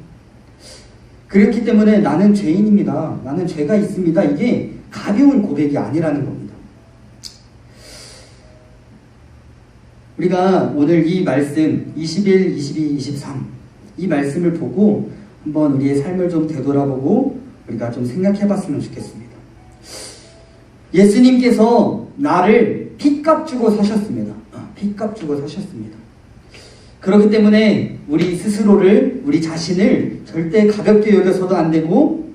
그렇기 때문에 나는 죄인입니다, 나는 죄가 있습니다, 이게 가벼운 고백이 아니라는 겁니다. 우리가 오늘 이 말씀 21, 22, 23 이 말씀을 보고 한번 우리의 삶을 좀 되돌아보고 우리가 좀 생각해 봤으면 좋겠습니다. 예수님께서 나를 핏값 주고 사셨습니다. 핏값 주고 사셨습니다. 그렇기 때문에 우리 스스로를, 우리 자신을 절대 가볍게 여겨서도 안 되고,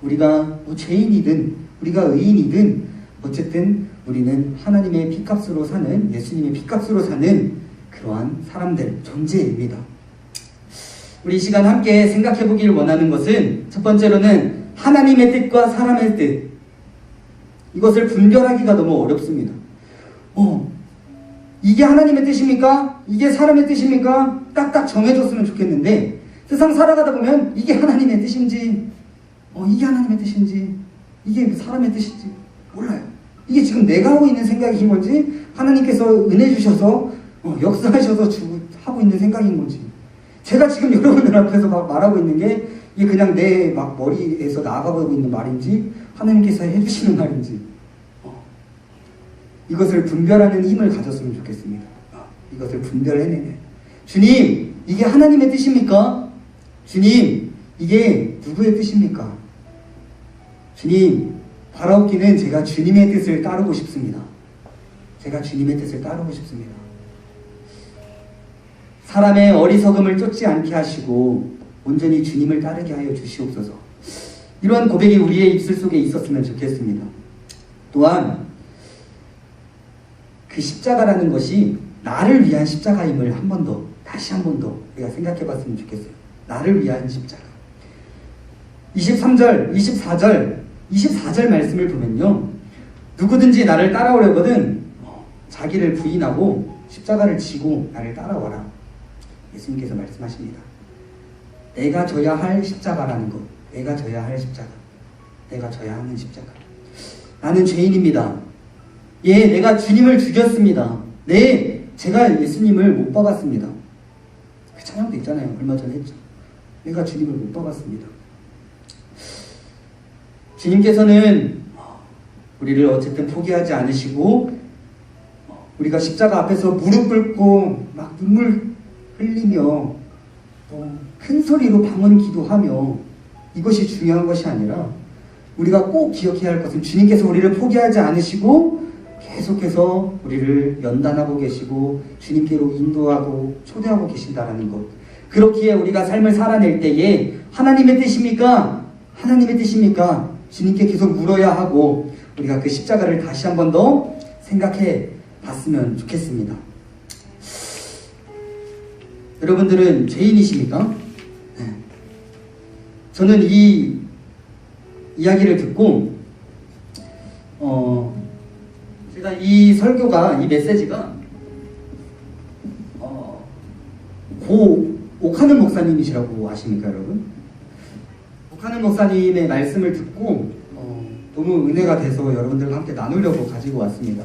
우리가 죄인이든 우리가 의인이든 어쨌든 우리는 하나님의 핏값으로 사는, 예수님의 핏값으로 사는 그러한 사람들, 존재입니다. 우리 이 시간 함께 생각해 보기를 원하는 것은, 첫 번째로는 하나님의 뜻과 사람의 뜻, 이것을 분별하기가 너무 어렵습니다. 이게 하나님의 뜻입니까? 이게 사람의 뜻입니까? 딱딱 정해줬으면 좋겠는데, 세상 살아가다 보면 이게 하나님의 뜻인지, 이게 하나님의 뜻인지, 이게 사람의 뜻인지 몰라요. 이게 지금 내가 하고 있는 생각인 건지, 하나님께서 은혜 주셔서 역사하셔서 하고 있는 생각인 건지, 제가 지금 여러분들 앞에서 막 말하고 있는 게 이게 그냥 내 막 머리에서 나아가고 있는 말인지, 하나님께서 해주시는 말인지, 이것을 분별하는 힘을 가졌으면 좋겠습니다. 이것을 분별해내는, 주님, 이게 하나님의 뜻입니까? 주님, 이게 누구의 뜻입니까? 주님, 바라옵기는 제가 주님의 뜻을 따르고 싶습니다. 제가 주님의 뜻을 따르고 싶습니다. 사람의 어리석음을 쫓지 않게 하시고 온전히 주님을 따르게 하여 주시옵소서. 이러한 고백이 우리의 입술 속에 있었으면 좋겠습니다. 또한 그 십자가라는 것이 나를 위한 십자가임을 다시 한 번 더 우리가 생각해 봤으면 좋겠어요. 나를 위한 십자가. 23절, 24절 말씀을 보면요, 누구든지 나를 따라오려거든 자기를 부인하고 십자가를 지고 나를 따라와라. 예수님께서 말씀하십니다. 내가 져야 할 십자가라는 것. 내가 져야 할 십자가. 내가 져야 하는 십자가. 나는 죄인입니다. 예, 내가 주님을 죽였습니다. 네, 제가 예수님을 못 박았습니다. 그 찬양도 있잖아요. 얼마 전에 했죠. 내가 주님을 못 박았습니다. 주님께서는 우리를 어쨌든 포기하지 않으시고 우리가 십자가 앞에서 무릎 꿇고 막 눈물 흘리며 큰 소리로 방언 기도하며 이것이 중요한 것이 아니라 우리가 꼭 기억해야 할 것은 주님께서 우리를 포기하지 않으시고 계속해서 우리를 연단하고 계시고 주님께로 인도하고 초대하고 계신다라는 것. 그렇기에 우리가 삶을 살아낼 때에 하나님의 뜻입니까? 하나님의 뜻입니까? 주님께 계속 물어야 하고 우리가 그 십자가를 다시 한 번 더 생각해 봤으면 좋겠습니다. 여러분들은 죄인이십니까? 네. 저는 이 이야기를 듣고 제가 이 설교가, 이 메시지가 고 옥하는 목사님이시라고 아십니까, 여러분? 옥하는 목사님의 말씀을 듣고 너무 은혜가 돼서 여러분들과 함께 나누려고 가지고 왔습니다.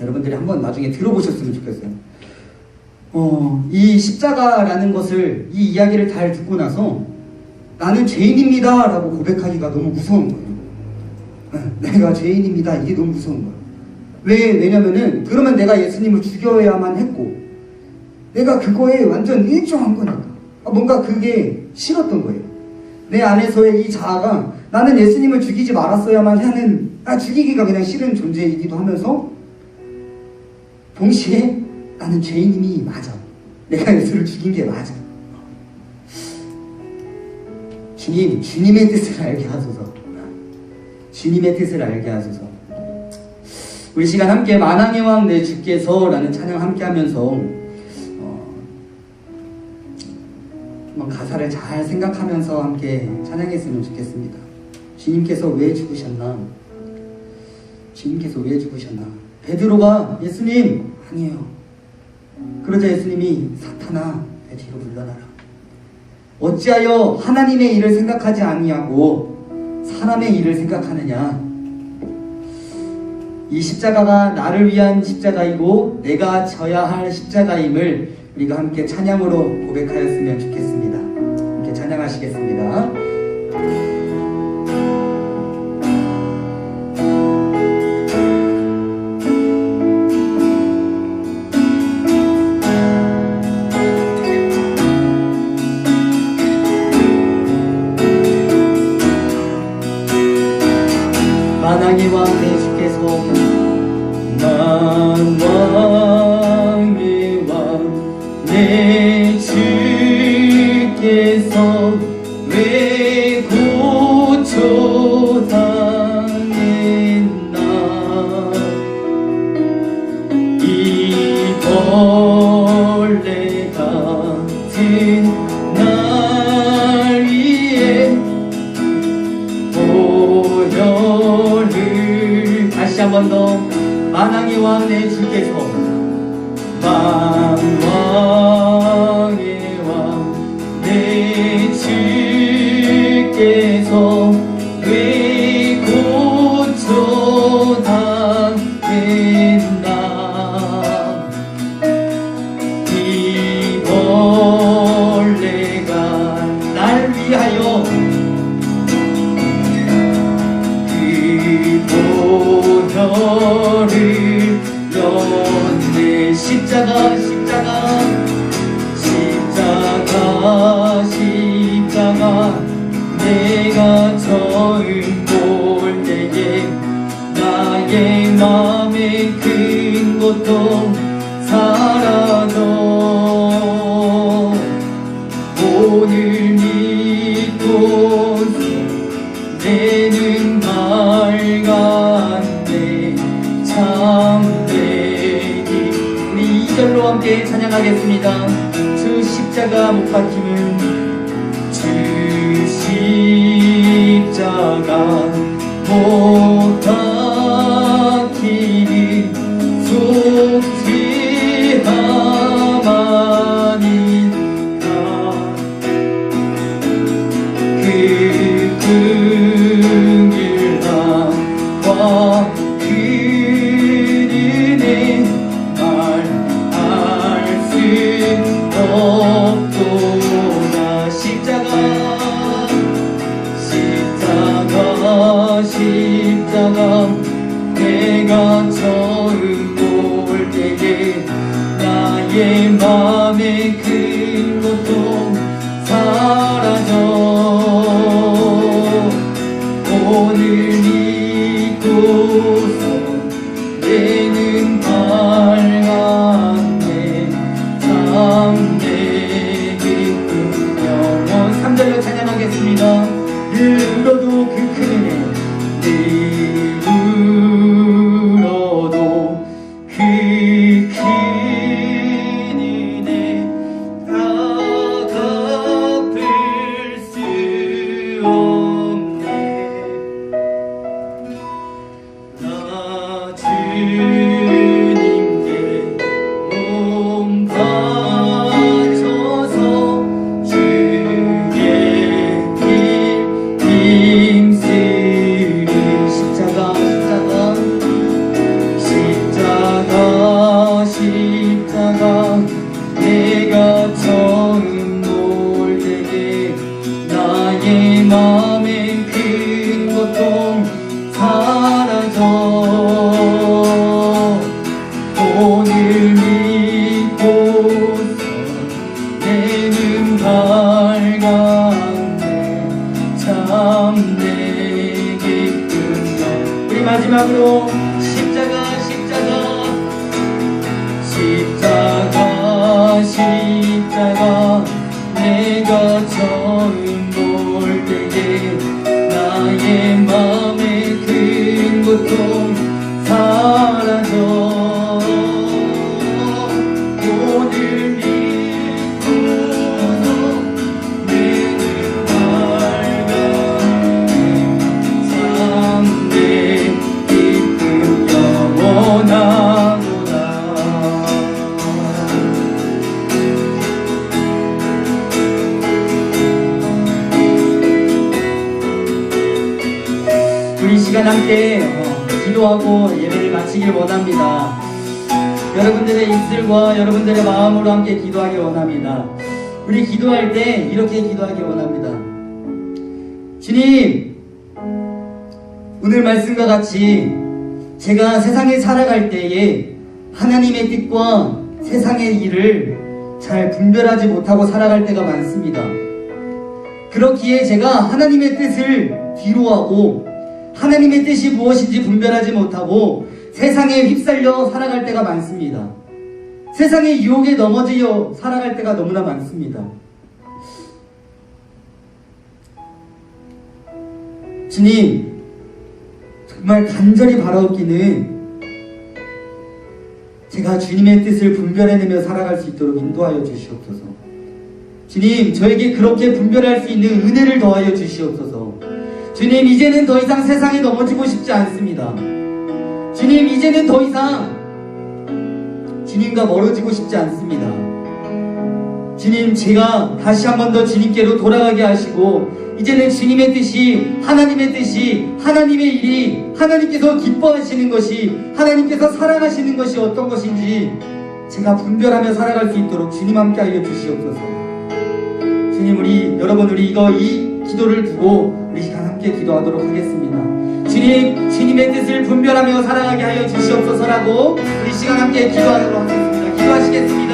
여러분들이 한번 나중에 들어보셨으면 좋겠어요. 이 십자가라는 것을, 이 이야기를 잘 듣고 나서 나는 죄인입니다 라고 고백하기가 너무 무서운 거예요. 내가 죄인입니다, 이게 너무 무서운 거예요. 왜냐면은 그러면 내가 예수님을 죽여야만 했고 내가 그거에 완전 일조한 거니까 뭔가 그게 싫었던 거예요. 내 안에서의 이 자아가 나는 예수님을 죽이지 말았어야만 하는, 죽이기가 그냥 싫은 존재이기도 하면서 동시에 나는 죄인임이 맞아. 내가 예수를 죽인 게 맞아. 주님의 뜻을 알게 하소서. 주님의 뜻을 알게 하소서. 우리 시간 함께 만왕의 왕 내 주께서 라는 찬양 함께 하면서 가사를 잘 생각하면서 함께 찬양했으면 좋겠습니다. 주님께서 왜 죽으셨나? 주님께서 왜 죽으셨나? 베드로가 예수님 아니에요. 그러자 예수님이 사탄아 내 뒤로 물러나라. 어찌하여 하나님의 일을 생각하지 아니하고 사람의 일을 생각하느냐? 이 십자가가 나를 위한 십자가이고 내가 져야 할 십자가임을 우리가 함께 찬양으로 고백하였으면 좋겠습니다. 함께 찬양하시겠습니다. 만왕의 왕 내 주께서 만왕의 왕 내 주께서 왜 고초당했나 이 벌레 같은 날 위에 보혈을 다시 한 번 더 만왕의 왕 내 주께서 만왕의 왕 내 주께서 왜 고초당했나 이 벌레가 날 위하여 보혈을 연대 십자가 내가 처음 볼 때에 나의 마음의 큰 고통 사라져 오늘 믿고 내는 맑았네 참되니 우리 2절로 함께 찬양하겠습니다. 주 십자가 못 박힘은 주 십자가 못 박히니 속죄하마니까 큰 고통 사라져 오늘 믿고서 내는 밝았네 참내 기쁨 영원 3절로 찬양하겠습니다. 늘 울어도 그 큰 은혜 늘 울어도 그 큰 은혜 다 갚을 수 없네 나 주님께 몸 바쳐서 주의 길 힘쓰리 십자가 내가 처음 볼 때에 나의 맘엔 큰 고통 사라져 오늘 믿고서 내는 밝았네 참내 기쁨이야. 우리 마지막으로 십자가 내가 처음 볼 때에 나의 맘에 큰 고통 사라져 오늘 믿고서 내는 밝았네 참내 기쁨 영원하도다. 우리 시간 함께 기도하고 예배를 마치길 원합니다. 여러분들의 입술과 여러분들의 마음으로 함께 기도하길 원합니다. 우리 기도할 때 이렇게 기도하길 원합니다. 주님, 오늘 말씀과 같이 제가 세상에 살아갈 때에 하나님의 뜻과 세상의 일을 잘 분별하지 못하고 살아갈 때가 많습니다. 그렇기에 제가 하나님의 뜻을 뒤로하고 하나님의 뜻이 무엇인지 분별하지 못하고 세상에 휩쓸려 살아갈 때가 많습니다. 세상의 유혹에 넘어지려 살아갈 때가 너무나 많습니다. 주님, 정말 간절히 바라옵기는 제가 주님의 뜻을 분별해내며 살아갈 수 있도록 인도하여 주시옵소서. 주님, 저에게 그렇게 분별할 수 있는 은혜를 더하여 주시옵소서. 주님, 이제는 더 이상 세상에 넘어지고 싶지 않습니다. 주님, 이제는 더 이상 주님과 멀어지고 싶지 않습니다. 주님, 제가 다시 한 번 더 주님께로 돌아가게 하시고 이제는 주님의 뜻이, 하나님의 뜻이, 하나님의 일이, 하나님께서 기뻐하시는 것이, 하나님께서 사랑하시는 것이 어떤 것인지 제가 분별하며 살아갈 수 있도록 주님 함께 하여 주시옵소서. 주님, 우리 이 기도를 두고 우리 시간 함께 기도하도록 하겠습니다. 주님, 주님의 뜻을 분별하며 살아가게 하여 주시옵소서라고 우리 시간 함께 기도하도록 하겠습니다. 기도하시겠습니다.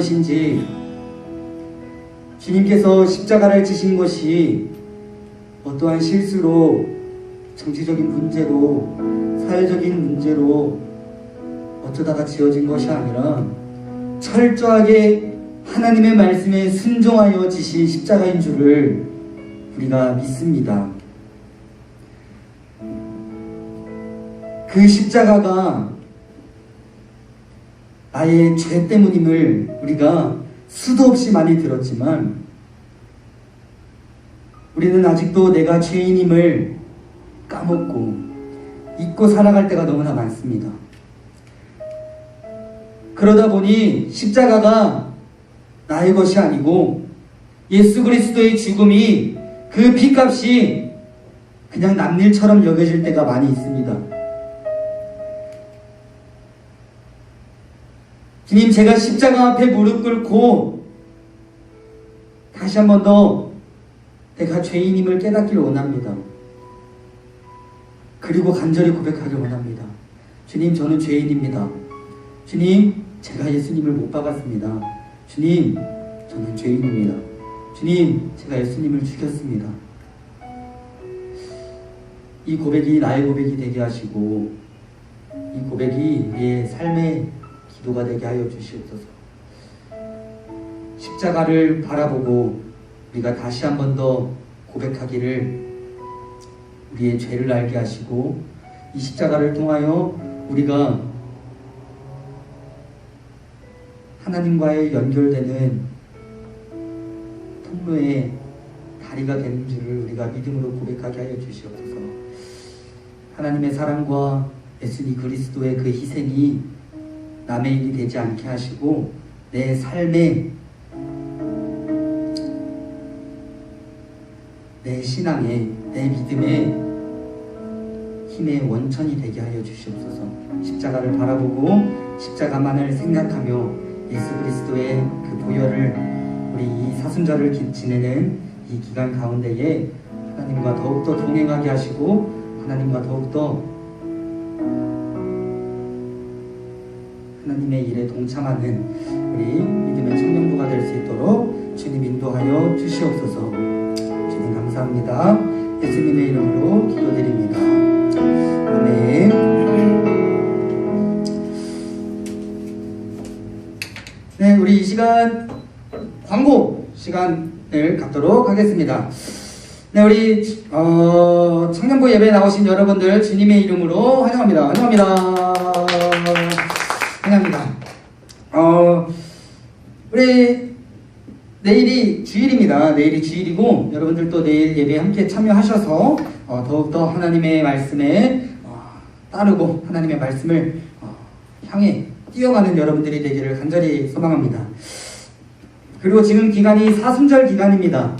무엇인지, 주님께서 십자가를 지신 것이 어떠한 실수로, 정치적인 문제로, 사회적인 문제로 어쩌다가 지어진 것이 아니라 철저하게 하나님의 말씀에 순종하여 지신 십자가인 줄을 우리가 믿습니다. 그 십자가가 나의 죄 때문임을 우리가 수도 없이 많이 들었지만, 우리는 아직도 내가 죄인임을 까먹고 잊고 살아갈 때가 너무나 많습니다. 그러다 보니 십자가가 나의 것이 아니고 예수 그리스도의 죽음이, 그 피값이 그냥 남일처럼 여겨질 때가 많이 있습니다. 주님, 제가 십자가 앞에 무릎 꿇고 다시 한 번 더 내가 죄인임을 깨닫기를 원합니다. 그리고 간절히 고백하길 원합니다. 주님, 저는 죄인입니다. 주님, 제가 예수님을 못 박았습니다. 주님, 저는 죄인입니다. 주님, 제가 예수님을 죽였습니다. 이 고백이 나의 고백이 되게 하시고, 이 고백이 우리의 삶의 기도가 되게 하여 주시옵소서. 십자가를 바라보고 우리가 다시 한 번 더 고백하기를, 우리의 죄를 알게 하시고, 이 십자가를 통하여 우리가 하나님과의 연결되는 통로의 다리가 되는 줄을 우리가 믿음으로 고백하게 하여 주시옵소서. 하나님의 사랑과 예수님 그리스도의 그 희생이 남의 일이 되지 않게 하시고, 내 삶에, 내 신앙에, 내 믿음의 힘의 원천이 되게 하여 주시옵소서. 십자가를 바라보고 십자가만을 생각하며 예수 그리스도의 그 보혈을, 우리 이 사순절을 지내는 이 기간 가운데에 하나님과 더욱더 동행하게 하시고, 하나님과 더욱더 하나님의 일에 동참하는 우리 믿음의 청년부가 될 수 있도록 주님 인도하여 주시옵소서. 주님 감사합니다. 예수님의 이름으로 기도드립니다. 아멘. 네, 우리 이 시간 광고 시간을 갖도록 하겠습니다. 네, 우리 청년부 예배에 나오신 여러분들 주님의 이름으로 환영합니다. 환영합니다. 환영합니다. 우리 내일이 주일입니다. 내일이 주일이고, 여러분들도 내일 예배에 함께 참여하셔서 더욱더 하나님의 말씀에 따르고 하나님의 말씀을 향해 뛰어가는 여러분들이 되기를 간절히 소망합니다. 그리고 지금 기간이 사순절 기간입니다.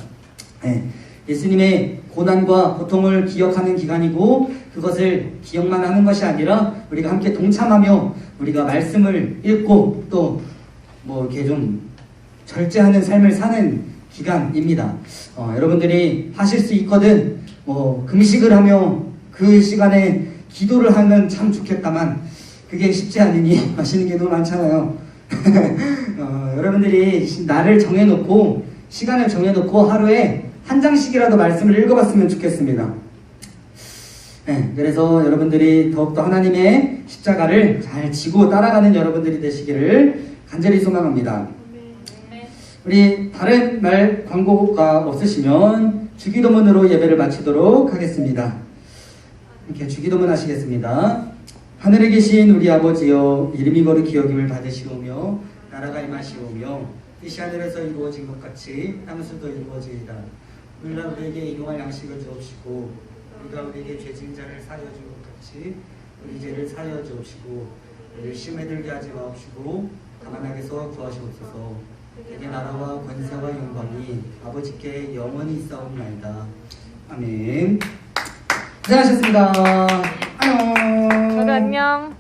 네, 예수님의 고난과 고통을 기억하는 기간이고, 그것을 기억만 하는 것이 아니라 우리가 함께 동참하며 우리가 말씀을 읽고 또 뭐 이렇게 좀 절제하는 삶을 사는 기간입니다. 여러분들이 하실 수 있거든 뭐 금식을 하며 그 시간에 기도를 하면 참 좋겠다만 그게 쉽지 않으니 하시는 게 너무 많잖아요. 여러분들이 날을 정해놓고 시간을 정해놓고 하루에 한 장씩이라도 말씀을 읽어봤으면 좋겠습니다. 네, 그래서 여러분들이 더욱더 하나님의 십자가를 잘 지고 따라가는 여러분들이 되시기를 간절히 소망합니다. 우리 다른 말 광고가 없으시면 주기도문으로 예배를 마치도록 하겠습니다. 이렇게 주기도문 하시겠습니다. 하늘에 계신 우리 아버지여, 이름이 거룩히 여김을 받으시오며 나라가 임하시오며 뜻이 하늘에서 이루어진 것 같이 땅에서도 이루어지이다. 오늘날 우리에게 일용할 양식을 주옵시고, 우리가 우리에게 죄진 자를 사하여 준 것 같이 우리 죄를 사하여 주옵시고, 우리를 시험에 들게 하지 마옵시고 다만 악에서 구하시옵소서. 내게 나라와 권세와 영광이 아버지께 영원히 있사옵나이다. 아멘. 고생하셨습니다. 안녕. 안녕.